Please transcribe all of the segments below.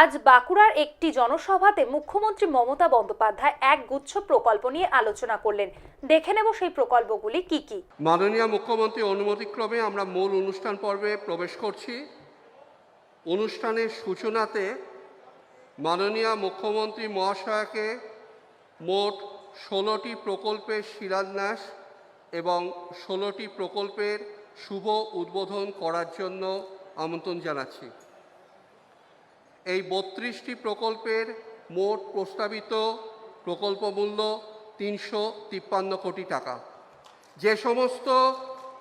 আজ বাঁকুড়ার একটি জনসভাতে মুখ্যমন্ত্রী মমতা বন্দ্যোপাধ্যায় এক গুচ্ছ প্রকল্প নিয়ে আলোচনা করলেন। দেখে নেব সেই প্রকল্পগুলি কি কি। মাননীয় মুখ্যমন্ত্রী অনুমতিক্রমে আমরা মূল অনুষ্ঠান পর্বে প্রবেশ করছি। অনুষ্ঠানের সূচনাতে মাননীয় মুখ্যমন্ত্রী মহাশয়কে মোট 16টি প্রকল্পের শিলান্যাস এবং 16টি প্রকল্পের শুভ উদ্বোধন করার জন্য আমন্ত্রণ জানাচ্ছি। এই 32টি প্রকল্পের মোট প্রস্তাবিত প্রকল্প মূল্য 353 কোটি টাকা। যে সমস্ত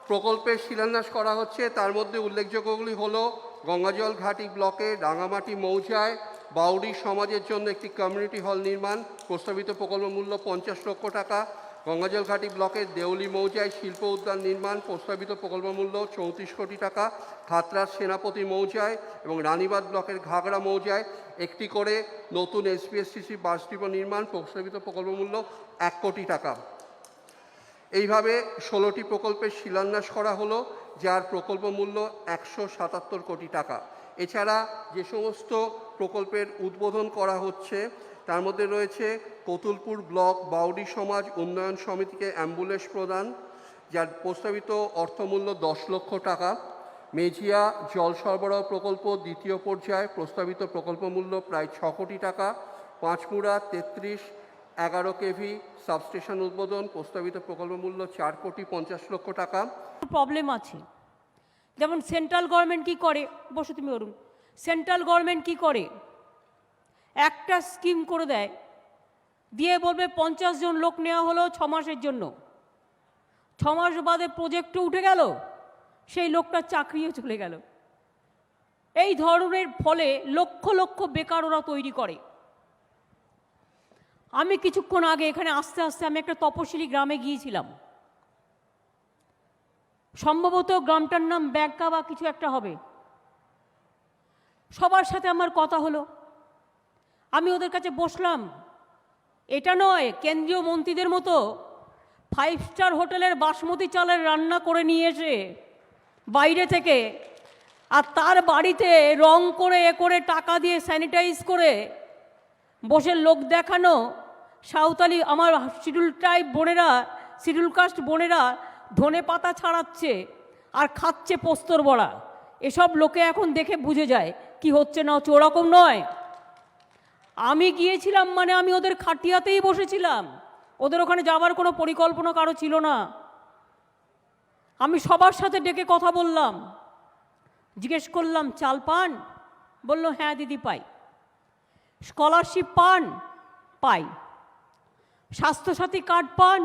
প্রকল্পের শিলান্যাস করা হচ্ছে তার মধ্যে উল্লেখযোগ্যগুলি হলো গঙ্গাজল ঘাটি ব্লকে রাঙামাটি মৌজায় বাউরি সমাজের জন্য একটি কমিউনিটি হল নির্মাণ, প্রস্তাবিত প্রকল্প মূল্য 50 লক্ষ টাকা। গঙ্গাজল ঘাটি ব্লকের দেউলি মৌজায় শিল্প উদ্যান নির্মাণ, প্রস্তাবিত প্রকল্প মূল্য 34 কোটি টাকা। খাতড়ার সেনাপতি মৌজায় এবং রানীবাঁধ ব্লকের ঘাগড়া মৌজায় একটি করে নতুন এসপিএসটিসি বাস ডিপো নির্মাণ, প্রস্তাবিত প্রকল্প মূল্য 1 কোটি টাকা। এইভাবে 16টি প্রকল্পের শিলান্যাস করা হলো, যার প্রকল্প মূল্য 177 কোটি টাকা। এছাড়া যে সমস্ত প্রকল্পের উদ্বোধন করা হচ্ছে তার মধ্যে রয়েছে কতুলপুর ব্লক বাউরি সমাজ উন্নয়ন সমিতিকে অ্যাম্বুলেন্স প্রদান, যার প্রস্তাবিত অর্থমূল্য 10 লক্ষ টাকা। মেজিয়া জল সরবরাহ প্রকল্প দ্বিতীয় পর্যায়ে, প্রস্তাবিত প্রকল্প মূল্য প্রায় 6 কোটি টাকা। পাঁচমুড়া 33-11 কেভি সাবস্টেশন উদ্বোধন, প্রস্তাবিত প্রকল্প মূল্য 4 কোটি 50 লক্ষ টাকা। প্রবলেম আছে, যেমন সেন্ট্রাল গভর্নমেন্ট কি করে, বসে তুমি অরুণ, সেন্ট্রাল গভর্নমেন্ট কি করে, একটা স্কিম করে দেয়, দিয়ে বলবে 50 জন লোক নেওয়া হলো 6 মাসের জন্য, 6 মাস বাদে প্রজেক্টও উঠে গেল, সেই লোকটার চাকরিও চলে গেল। এই ধরনের ফলে লক্ষ লক্ষ বেকার ওরা তৈরি করে। আমি কিছুক্ষণ আগে এখানে আস্তে আস্তে আমি একটা তপশিলি গ্রামে গিয়েছিলাম, সম্ভবত গ্রামটার নাম ব্যাংকা বা কিছু একটা হবে। সবার সাথে আমার কথা হলো, আমি ওদের কাছে বসলাম। এটা নয় কেন্দ্রীয় মন্ত্রীদের মতো 5 স্টার হোটেলের বাসমতি চালের রান্না করে নিয়ে এসে বাইরে থেকে, আর তার বাড়িতে রং করে করে টাকা দিয়ে স্যানিটাইজ করে বসে লোক দেখানো। সাঁওতালি আমার শিডিউল ট্রাইব বোনেরা, শিডিউল কাস্ট বোনেরা ধনে পাতা ছাড়াচ্ছে আর খাচ্ছে পোস্তর বড়া। এসব লোকে এখন দেখে বুঝে যায় কি হচ্ছে না হচ্ছে। ওরকম নয়। আমি গিয়েছিলাম মানে আমি ওদের খাটিয়াতেই বসেছিলাম, ওদের ওখানে যাবার কোনো পরিকল্পনা কারো ছিল না। আমি সবার সাথে ডেকে কথা বললাম, জিজ্ঞেস করলাম চাল পান? বলল হ্যাঁ দিদি পাই। স্কলারশিপ পান? পাই। স্বাস্থ্যসাথী কার্ড পান?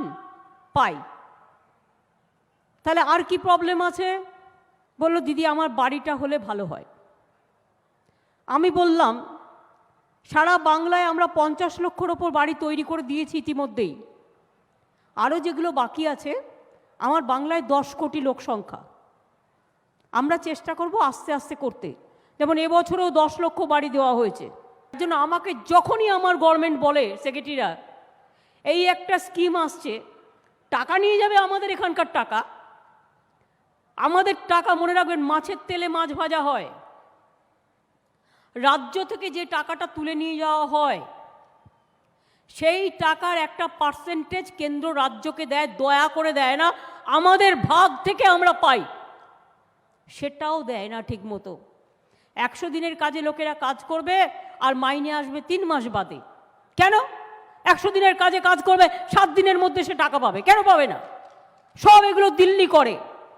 পাই। তাহলে আর কি প্রবলেম আছে? বলল দিদি আমার বাড়িটা হলে ভালো হয়। আমি বললাম সারা বাংলায় আমরা 50 লক্ষর ওপর বাড়ি তৈরি করে দিয়েছি ইতিমধ্যেই, আরও যেগুলো বাকি আছে। আমার বাংলায় 10 কোটি লোক সংখ্যা, আমরা চেষ্টা করব আস্তে আস্তে করতে। যেমন এবছরেও 10 লক্ষ বাড়ি দেওয়া হয়েছে। তার জন্য আমাকে যখনই আমার গভর্নমেন্ট বলে সেক্রেটারিরা এই একটা স্কিম আসছে, টাকা নিয়ে যাবে আমাদের এখানকার টাকা, আমাদের টাকা মনে রাখবেন মাছের তেলে মাছ ভাজা হয়। রাজ্য থেকে যে টাকাটা তুলে নিয়ে যাওয়া হয় সেই টাকার একটা পার্সেন্টেজ কেন্দ্র রাজ্যকে দেয়, দয়া করে দেয় না, আমাদের ভাগ থেকে আমরা পাই, সেটাও দেয় না ঠিক মতো। 100 দিনের কাজে লোকেরা কাজ করবে আর মাইনে আসবে 3 মাস বাদে। কেন? 100 দিনের কাজে কাজ করবে, 7 দিনের মধ্যে সে টাকা পাবে, কেন পাবে না? সব এগুলো দিল্লি করে।